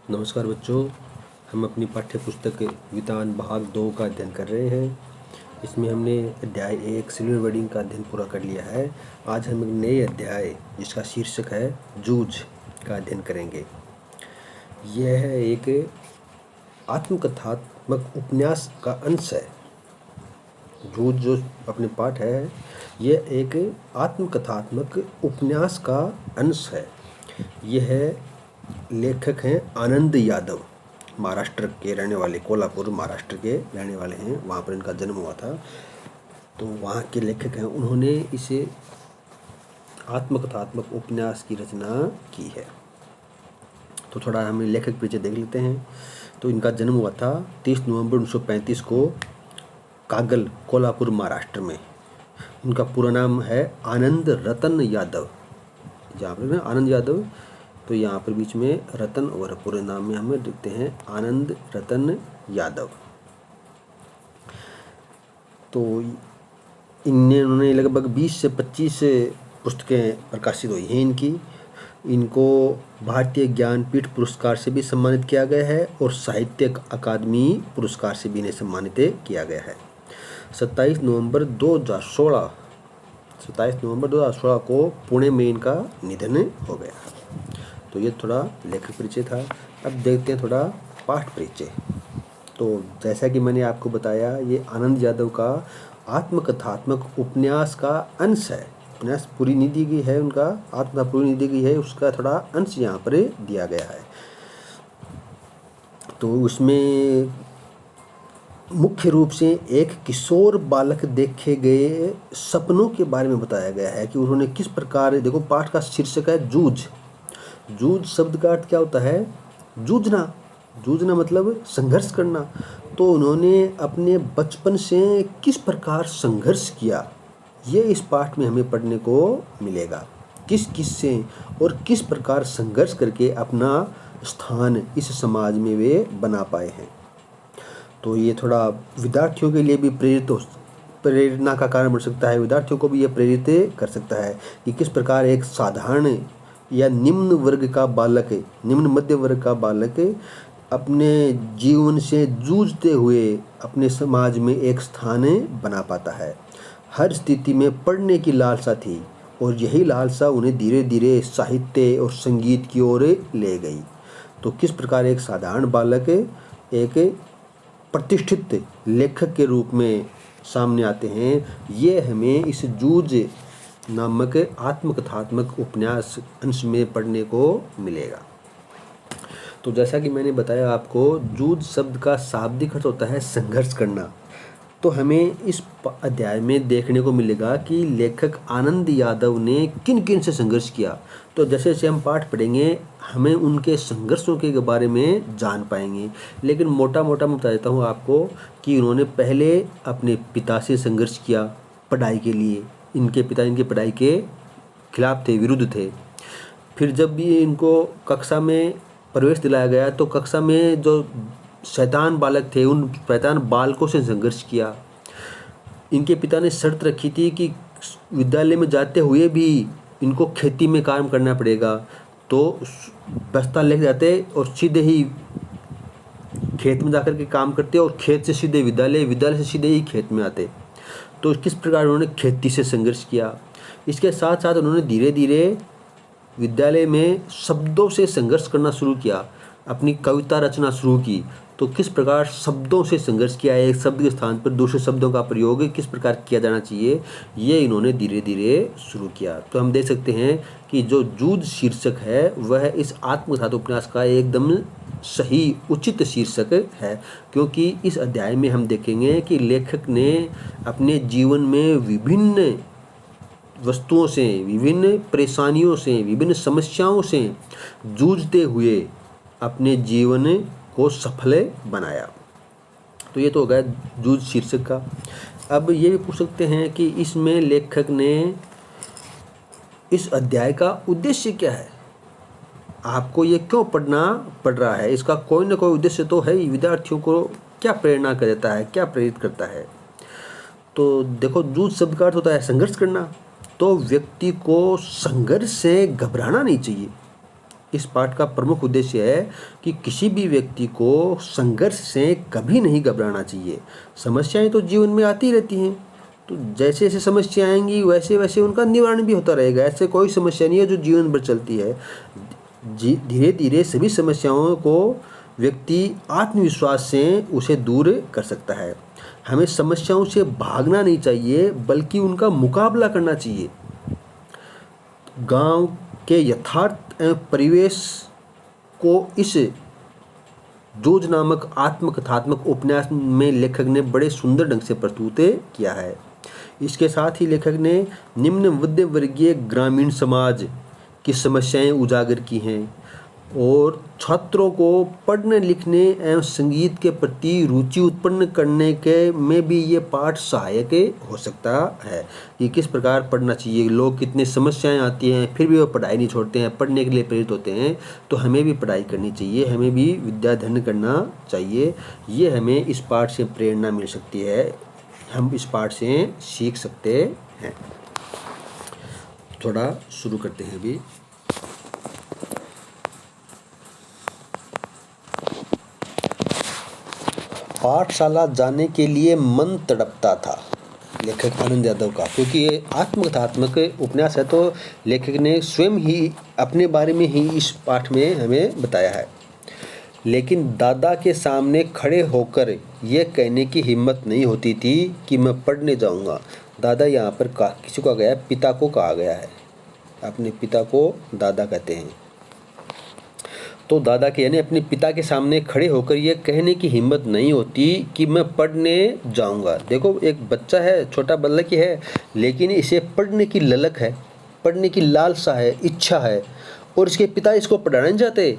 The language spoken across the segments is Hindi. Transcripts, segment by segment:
नमस्कार बच्चों, हम अपनी पाठ्य पुस्तक वितान भाग 2 का अध्ययन कर रहे हैं। इसमें हमने अध्याय 1 सिल्वर वेडिंग का अध्ययन पूरा कर लिया है। आज हम एक नए अध्याय जिसका शीर्षक है जूझ का अध्ययन करेंगे। यह एक आत्मकथात्मक उपन्यास का अंश है। जूझ जो अपने पाठ है, यह एक आत्मकथात्मक उपन्यास का अंश है। यह लेखक हैं आनंद यादव, महाराष्ट्र के रहने वाले, कोल्हापुर महाराष्ट्र के रहने वाले हैं। वहाँ पर इनका जन्म हुआ था, तो वहाँ के लेखक हैं। उन्होंने इसे आत्मकथात्मक उपन्यास की रचना की है। तो थोड़ा हम लेखक परिचय देख लेते हैं। तो इनका जन्म हुआ था 30 नवंबर 1935 को कागल, कोल्हापुर महाराष्ट्र में। उनका पूरा नाम है आनंद रतन यादव। जहाँ पर आनंद यादव, तो यहाँ पर बीच में रतन और पूरे नाम में हमें देखते हैं आनंद रतन यादव। तो इन्होंने लगभग 20 से 25 पुस्तकें प्रकाशित हुई हैं इनको भारतीय ज्ञानपीठ पुरस्कार से भी सम्मानित किया गया है और साहित्य अकादमी पुरस्कार से भी इन्हें सम्मानित किया गया है। 27 नवंबर 2016 को पुणे में इनका निधन हो गया। तो ये थोड़ा लेखक परिचय था। अब देखते हैं थोड़ा पाठ परिचय। तो जैसा कि मैंने आपको बताया, ये आनंद यादव का आत्मकथात्मक उपन्यास का अंश है। उपन्यास पूरी नहीं दी गई है, उनका आत्मकथा पूरी नहीं दी गई है, उसका थोड़ा अंश यहाँ पर दिया गया है। तो उसमें मुख्य रूप से एक किशोर बालक देखे गए सपनों के बारे में बताया गया है कि उन्होंने किस प्रकार, देखो पाठ का शीर्षक है जूझ। जूझ शब्द का अर्थ क्या होता है? जूझना। जूझना मतलब संघर्ष करना। तो उन्होंने अपने बचपन से किस प्रकार संघर्ष किया, ये इस पाठ में हमें पढ़ने को मिलेगा। किस किस से और किस प्रकार संघर्ष करके अपना स्थान इस समाज में वे बना पाए हैं। तो ये थोड़ा विद्यार्थियों के लिए भी प्रेरणा का कारण बन सकता है। विद्यार्थियों को भी ये प्रेरित कर सकता है कि किस प्रकार एक साधारण या निम्न वर्ग का बालक, निम्न मध्य वर्ग का बालक अपने जीवन से जूझते हुए अपने समाज में एक स्थान बना पाता है। हर स्थिति में पढ़ने की लालसा थी और यही लालसा उन्हें धीरे धीरे साहित्य और संगीत की ओर ले गई। तो किस प्रकार एक साधारण बालक एक प्रतिष्ठित लेखक के रूप में सामने आते हैं, ये हमें इस जूझ नामक आत्मकथात्मक उपन्यास अंश में पढ़ने को मिलेगा। तो जैसा कि मैंने बताया आपको, जूझ शब्द का शाब्दिक अर्थ होता है संघर्ष करना। तो हमें इस अध्याय में देखने को मिलेगा कि लेखक आनंद यादव ने किन किन से संघर्ष किया। तो जैसे जैसे हम पाठ पढ़ेंगे, हमें उनके संघर्षों के बारे में जान पाएंगे। लेकिन मोटा मोटा मैं बता देता हूँ आपको कि उन्होंने पहले अपने पिता से संघर्ष किया पढ़ाई के लिए। इनके पिता इनकी पढ़ाई के खिलाफ थे, विरुद्ध थे। फिर जब भी इनको कक्षा में प्रवेश दिलाया गया, तो कक्षा में जो शैतान बालक थे, उन शैतान बालकों से संघर्ष किया। इनके पिता ने शर्त रखी थी कि विद्यालय में जाते हुए भी इनको खेती में काम करना पड़ेगा। तो बस्ता लेके जाते और सीधे ही खेत में जाकर के काम करते और खेत से सीधे विद्यालय, विद्यालय से सीधे ही खेत में आते। तो किस प्रकार उन्होंने खेती से संघर्ष किया। इसके साथ साथ उन्होंने धीरे धीरे विद्यालय में शब्दों से संघर्ष करना शुरू किया, अपनी कविता रचना शुरू की। तो किस प्रकार शब्दों से संघर्ष किया, एक शब्द के स्थान पर दूसरे शब्दों का प्रयोग किस प्रकार किया जाना चाहिए, ये इन्होंने धीरे धीरे शुरू किया। तो हम देख सकते हैं कि जो जूझ शीर्षक है वह इस आत्मकथा उपन्यास का एकदम सही उचित शीर्षक है, क्योंकि इस अध्याय में हम देखेंगे कि लेखक ने अपने जीवन में विभिन्न वस्तुओं से, विभिन्न परेशानियों से, विभिन्न समस्याओं से जूझते हुए अपने जीवन को सफल बनाया। तो ये तो हो गया जूझ शीर्षक का। अब ये भी पूछ सकते हैं कि इसमें लेखक ने इस अध्याय का उद्देश्य क्या है, आपको ये क्यों पढ़ना पड़ रहा है। इसका कोई ना कोई उद्देश्य तो है ही। विद्यार्थियों को क्या प्रेरणा कर देता है, क्या प्रेरित करता है। तो देखो, जूझ शब्द का अर्थ होता है संघर्ष करना। तो व्यक्ति को संघर्ष से घबराना नहीं चाहिए। इस पाठ का प्रमुख उद्देश्य है कि किसी भी व्यक्ति को संघर्ष से कभी नहीं घबराना चाहिए। समस्याएं तो जीवन में आती रहती हैं, तो जैसे जैसे समस्या आएंगी वैसे वैसे उनका निवारण भी होता रहेगा। ऐसे कोई समस्या नहीं है जो जीवन भर चलती है। धीरे धीरे सभी समस्याओं को व्यक्ति आत्मविश्वास से उसे दूर कर सकता है। हमें समस्याओं से भागना नहीं चाहिए, बल्कि उनका मुकाबला करना चाहिए। गांव के यथार्थ एवं परिवेश को इस जूझ नामक आत्मकथात्मक उपन्यास में लेखक ने बड़े सुंदर ढंग से प्रस्तुत किया है। इसके साथ ही लेखक ने निम्न मध्य वर्गीय ग्रामीण समाज की समस्याएं उजागर की हैं और छात्रों को पढ़ने लिखने एवं संगीत के प्रति रुचि उत्पन्न करने के में भी ये पाठ सहायक हो सकता है कि किस प्रकार पढ़ना चाहिए। लोग कितनी समस्याएं आती हैं फिर भी वो पढ़ाई नहीं छोड़ते हैं, पढ़ने के लिए प्रेरित होते हैं। तो हमें भी पढ़ाई करनी चाहिए, हमें भी विद्याधन करना चाहिए। ये हमें इस पाठ से प्रेरणा मिल सकती है, हम इस पाठ से सीख सकते हैं। थोड़ा शुरू करते हैं अभी। पाठशाला जाने के लिए मन तड़पता था, लेखक आनंद यादव का। क्योंकि ये आत्मकथात्मक उपन्यास है तो लेखक ने स्वयं ही अपने बारे में ही इस पाठ में हमें बताया है। लेकिन दादा के सामने खड़े होकर ये कहने की हिम्मत नहीं होती थी कि मैं पढ़ने जाऊंगा। दादा यहाँ पर किसी को गया, पिता को कहा गया है, अपने पिता को दादा कहते हैं। तो दादा के यानी अपने पिता के सामने खड़े होकर ये कहने की हिम्मत नहीं होती कि मैं पढ़ने जाऊंगा। देखो, एक बच्चा है, छोटा बालक ही है, लेकिन इसे पढ़ने की ललक है, पढ़ने की लालसा है, इच्छा है, और इसके पिता इसको पढ़ाना नहीं चाहते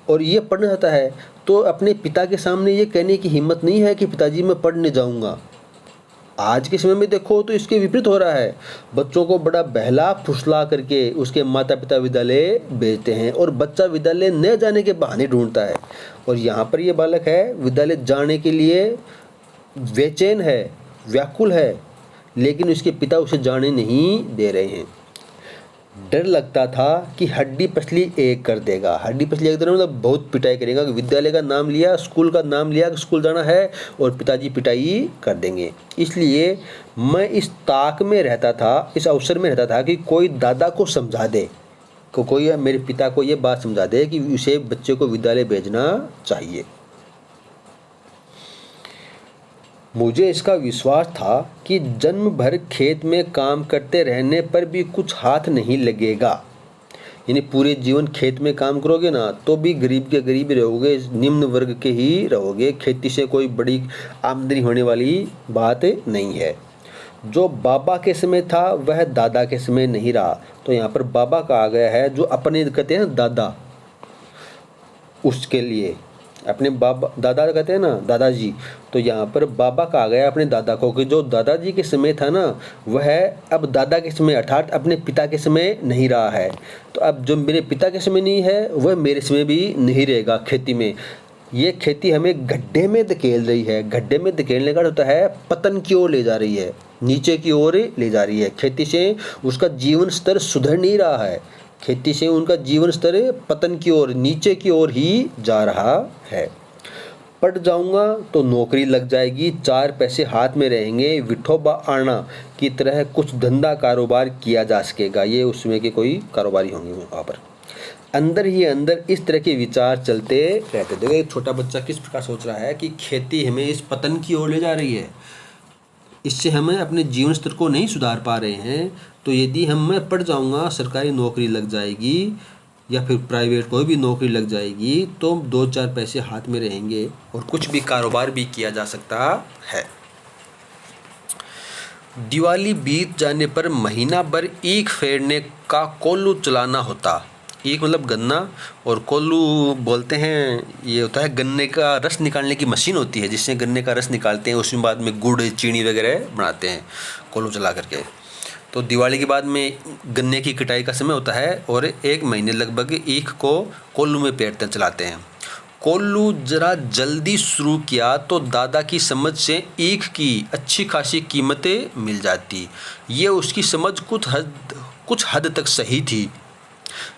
और ये पढ़ना चाहता है। तो अपने पिता के सामने ये कहने की हिम्मत नहीं है कि पिताजी मैं पढ़ने जाऊंगा। आज के समय में देखो तो इसके विपरीत हो रहा है। बच्चों को बड़ा बहला फुसला करके उसके माता पिता विद्यालय भेजते हैं और बच्चा विद्यालय न जाने के बहाने ढूंढता है। और यहाँ पर ये बालक है, विद्यालय जाने के लिए बेचैन है, व्याकुल है, लेकिन उसके पिता उसे जाने नहीं दे रहे हैं। डर लगता था कि हड्डी पसली एक कर देगा। हड्डी पसली एक देना मतलब बहुत पिटाई करेगा कि विद्यालय का नाम लिया, स्कूल का नाम लिया कि स्कूल जाना है, और पिताजी पिटाई कर देंगे। इसलिए मैं इस ताक में रहता था, इस अवसर में रहता था कि कोई दादा को समझा दे, कोई मेरे पिता को ये बात समझा दे कि उसे बच्चे को विद्यालय भेजना चाहिए। मुझे इसका विश्वास था कि जन्म भर खेत में काम करते रहने पर भी कुछ हाथ नहीं लगेगा। यानी पूरे जीवन खेत में काम करोगे ना तो भी गरीब के गरीब रहोगे, निम्न वर्ग के ही रहोगे। खेती से कोई बड़ी आमदनी होने वाली बात नहीं है। जो बाबा के समय था वह दादा के समय नहीं रहा। तो यहाँ पर बाबा कहा गया है, जो अपने कहते हैं दादा, उसके लिए अपने बाबा, दादा कहते हैं ना दादाजी, तो यहाँ पर बाबा कहा गया अपने दादा को कि जो दादाजी के समय था ना वह अब दादा के समय अर्थात अपने पिता के समय नहीं रहा है। तो अब जो मेरे पिता के समय नहीं है वह मेरे समय भी नहीं रहेगा। खेती में ये खेती हमें गड्ढे में धकेल रही है। गड्ढे में धकेलने का होता है पतन की ओर ले जा रही है, नीचे की ओर ले जा रही है। खेती से उसका जीवन स्तर सुधर नहीं रहा है, खेती से उनका जीवन स्तर पतन की ओर, नीचे की ओर ही जा रहा है। पढ़ जाऊंगा तो नौकरी लग जाएगी, 4 पैसे हाथ में रहेंगे, विठोबा आना की तरह कुछ धंधा कारोबार किया जा सकेगा। ये उसमें के कोई कारोबारी होंगे वहाँ पर। अंदर ही अंदर इस तरह के विचार चलते रहते। देखो एक छोटा बच्चा किस प्रकार सोच रहा है कि खेती हमें इस पतन की ओर ले जा रही है, इससे हमें अपने जीवन स्तर को नहीं सुधार पा रहे हैं। तो यदि मैं पढ़ जाऊंगा, सरकारी नौकरी लग जाएगी या फिर प्राइवेट कोई भी नौकरी लग जाएगी, तो 2-4 पैसे हाथ में रहेंगे और कुछ भी कारोबार भी किया जा सकता है। दिवाली बीत जाने पर महीना भर ईख फेरने का कोल्लू चलाना होता। ईख मतलब गन्ना, और कोल्लू बोलते हैं, ये होता है गन्ने का रस निकालने की मशीन होती है जिससे गन्ने का रस निकालते हैं, उसमें बाद में गुड़ चीनी वगैरह बनाते हैं कोल्लू चला करके। तो दिवाली के बाद में गन्ने की कटाई का समय होता है और 1 महीने लगभग ईख को कोल्लू में पेरते चलाते हैं। कोल्लू जरा जल्दी शुरू किया तो दादा की समझ से ईख की अच्छी खासी कीमतें मिल जाती। ये उसकी समझ कुछ हद तक सही थी।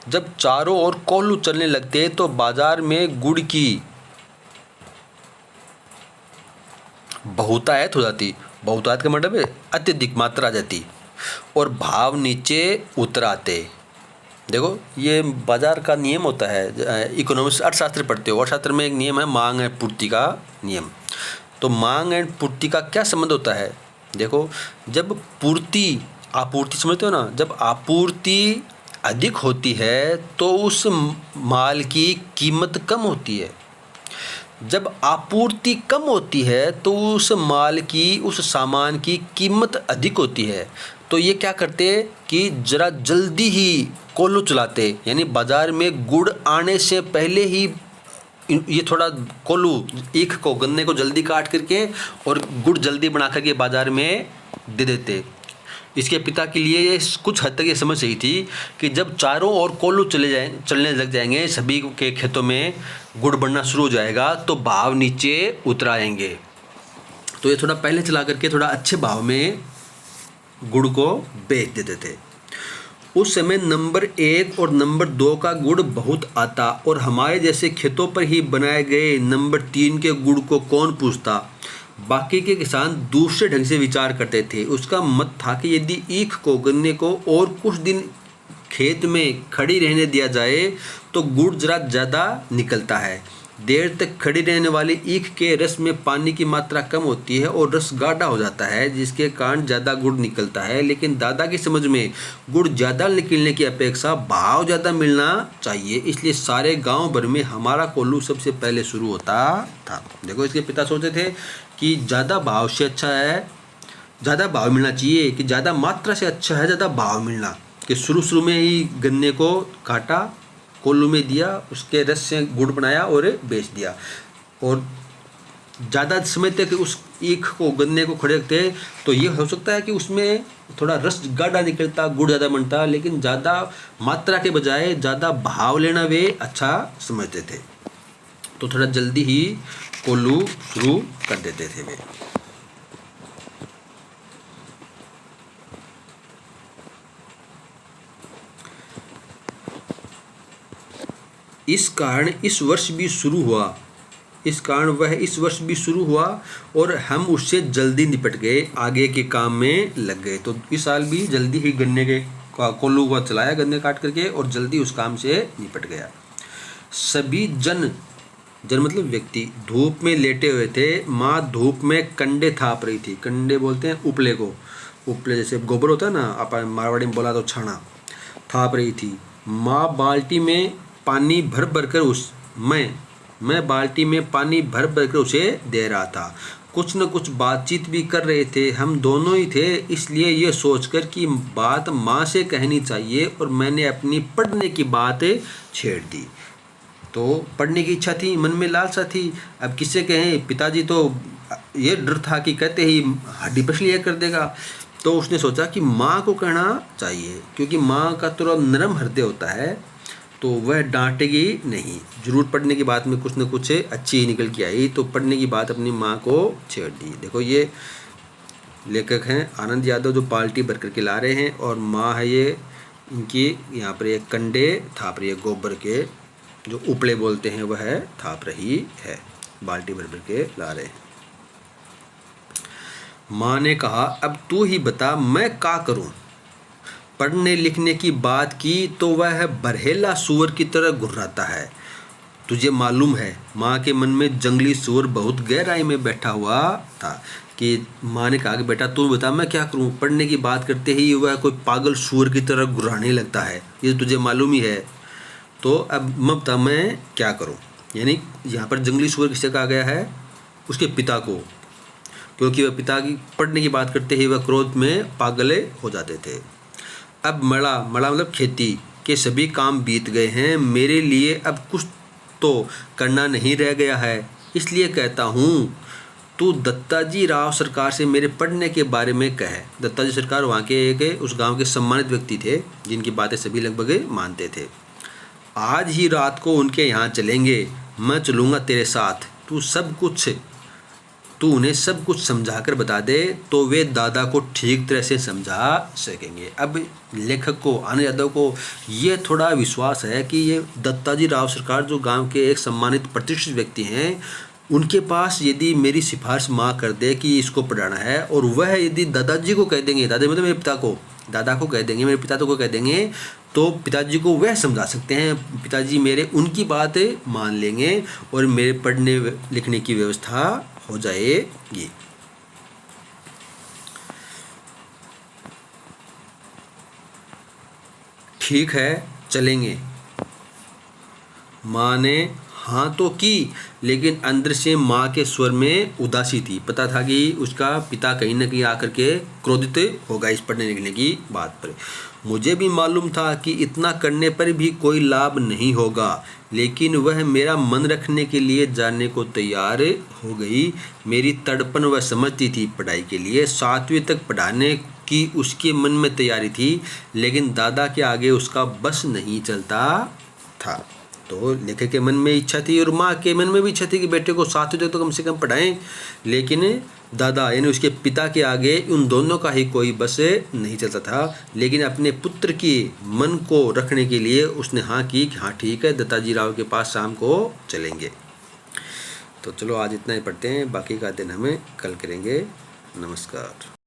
जब चारों ओर कोल्हू चलने लगते तो बाजार में गुड़ की बहुतायत हो जाती। बहुतायत का मतलब है अत्यधिक मात्रा आ जाती और भाव नीचे उतर आते। देखो ये बाजार का नियम होता है, इकोनॉमिक्स अर्थशास्त्र पढ़ते हो, अर्थशास्त्र में एक नियम है मांग एंड पूर्ति का नियम। तो मांग एंड पूर्ति का क्या संबंध होता है? देखो जब पूर्ति आपूर्ति समझते हो ना, जब आपूर्ति अधिक होती है तो उस माल की कीमत कम होती है। जब आपूर्ति कम होती है तो उस माल की, उस सामान की कीमत अधिक होती है। तो ये क्या करते कि ज़रा जल्दी ही कोल्हू चलाते, यानी बाज़ार में गुड़ आने से पहले ही ये थोड़ा कोल्हू ईख को, गन्ने को जल्दी काट करके और गुड़ जल्दी बना करके बाज़ार में दे देते। इसके पिता के लिए ये कुछ हद तक ये समझ सही थी कि जब चारों ओर कोल्हू चलने लग जाएंगे, सभी के खेतों में गुड़ बनना शुरू हो जाएगा तो भाव नीचे उतर आएंगे। तो ये थोड़ा पहले चला करके थोड़ा अच्छे भाव में गुड़ को बेच देते थे। उस समय नंबर 1 और नंबर 2 का गुड़ बहुत आता और हमारे जैसे खेतों पर ही बनाए गए नंबर 3 के गुड़ को कौन पूछता। बाकी के किसान दूसरे ढंग से विचार करते थे। उसका मत था कि यदि ईख को, गन्ने को और कुछ दिन खेत में खड़ी रहने दिया जाए तो गुड़ जरा ज़्यादा निकलता है। देर तक खड़ी रहने वाली ईख के रस में पानी की मात्रा कम होती है और रस गाढ़ा हो जाता है, जिसके कारण ज़्यादा गुड़ निकलता है। लेकिन दादा की समझ में गुड़ ज़्यादा निकलने की अपेक्षा भाव ज़्यादा मिलना चाहिए, इसलिए सारे गांव भर में हमारा कोल्हू सबसे पहले शुरू होता था। देखो इसके पिता सोचते थे कि ज़्यादा भाव से अच्छा है, ज़्यादा भाव मिलना चाहिए, कि ज़्यादा मात्रा से अच्छा है ज़्यादा भाव मिलना। कि शुरू में ही गन्ने को काटा, कोल्हू में दिया, उसके रस से गुड़ बनाया और बेच दिया, और ज़्यादा समय तक उस ईख को, गन्ने को खड़े रखते तो ये हो सकता है कि उसमें थोड़ा रस गाढ़ा निकलता, गुड़ ज़्यादा बनता, लेकिन ज़्यादा मात्रा के बजाय ज़्यादा भाव लेना वे अच्छा समझते थे। तो थोड़ा जल्दी ही कोल्हू शुरू कर देते थे वे। इस कारण इस वर्ष भी शुरू हुआ और हम उससे जल्दी निपट गए, आगे के काम में लग गए। तो इस साल भी जल्दी ही गन्ने के कोल्हू को चलाया, गन्ने काट करके, और जल्दी उस काम से निपट गया। सभी जन मतलब व्यक्ति धूप में लेटे हुए थे। माँ धूप में कंडे थाप रही थी। कंडे बोलते हैं उपले को, उपले जैसे गोबर होता है ना, आप मारवाड़ी में बोला तो छाना, थाप रही थी। माँ बाल्टी में पानी भर भर कर मैं बाल्टी में पानी भर भर कर उसे दे रहा था। कुछ न कुछ बातचीत भी कर रहे थे, हम दोनों ही थे, इसलिए ये सोचकर कि बात माँ से कहनी चाहिए और मैंने अपनी पढ़ने की बात छेड़ दी। तो पढ़ने की इच्छा थी, मन में लालसा थी। अब किससे कहें, पिताजी तो ये डर था कि कहते ही हड्डी पसली ये कर देगा। तो उसने सोचा कि माँ को कहना चाहिए, क्योंकि माँ का थोड़ा नरम हृदय होता है तो वह डांटेगी नहीं। जरूर पढ़ने की बात में कुछ न कुछ अच्छी ही निकल के आई, तो पढ़ने की बात अपनी माँ को छेड़ दी। देखो ये लेखक हैं आनंद यादव जो बाल्टी भर करके ला रहे हैं, और माँ है ये इनकी यहाँ पर एक कंडे थाप रही है, गोबर के जो उपले बोलते हैं वह थाप रही है, बाल्टी भर भर के ला रहे हैं। माँ ने कहा, अब तू ही बता मैं क्या करूं। पढ़ने लिखने की बात की तो वह बरहेला सुअर की तरह घुर्राता है। तुझे मालूम है, माँ के मन में जंगली सुअर बहुत गहराई में बैठा हुआ था। कि माँ ने कहा कि बेटा तू बता मैं क्या करूं। पढ़ने की बात करते ही वह कोई पागल सुअर की तरह घुर्राने लगता है, ये तुझे मालूम ही है। तो अब मैं बता मैं क्या करूं। यानी यहाँ पर जंगली सुअर किसे कहा गया है, उसके पिता को, क्योंकि वह पिता की पढ़ने की बात करते ही वह क्रोध में पागले हो जाते थे। अब मड़ा मतलब खेती के सभी काम बीत गए हैं, मेरे लिए अब कुछ तो करना नहीं रह गया है, इसलिए कहता हूँ तू दत्ताजी राव सरकार से मेरे पढ़ने के बारे में कहे। दत्ताजी सरकार वहाँ के एक उस गांव के सम्मानित व्यक्ति थे जिनकी बातें सभी लगभग मानते थे। आज ही रात को उनके यहाँ चलेंगे, मैं चलूँगा तेरे साथ, तू सब कुछ तू उन्हें सब कुछ समझा कर बता दे तो वे दादा को ठीक तरह से समझा सकेंगे। अब लेखक को, आनंद यादव को ये थोड़ा विश्वास है कि ये दत्ताजी राव सरकार जो गांव के एक सम्मानित प्रतिष्ठित व्यक्ति हैं, उनके पास यदि मेरी सिफारिश माँ कर दे कि इसको पढ़ाना है, और वह यदि दादाजी को कह देंगे, दादा मतलब मेरे पिता को, दादा को कह देंगे, मेरे पिता को कह देंगे, तो पिताजी को वह समझा सकते हैं, पिताजी मेरे उनकी बात मान लेंगे और मेरे पढ़ने लिखने की व्यवस्था हो जाएगी। ठीक है चलेंगे। माँ ने हाँ तो की, लेकिन अंदर से माँ के स्वर में उदासी थी। पता था कि उसका पिता कहीं न कहीं आकर के क्रोधित होगा इस पढ़ने लिखने की बात पर। मुझे भी मालूम था कि इतना करने पर भी कोई लाभ नहीं होगा, लेकिन वह मेरा मन रखने के लिए जाने को तैयार हो गई। मेरी तड़पन वह समझती थी पढ़ाई के लिए। 7वीं तक पढ़ाने की उसके मन में तैयारी थी, लेकिन दादा के आगे उसका बस नहीं चलता था। तो लेखक के मन में इच्छा थी और माँ के मन में भी इच्छा थी कि बेटे को 7वीं तक तो कम से कम पढ़ाएं, लेकिन दादा यानी उसके पिता के आगे उन दोनों का ही कोई बस नहीं चलता था। लेकिन अपने पुत्र की मन को रखने के लिए उसने हाँ की कि हाँ ठीक है, दत्ताजी राव के पास शाम को चलेंगे। तो चलो आज इतना ही पढ़ते हैं, बाकी का दिन हमें कल करेंगे। नमस्कार।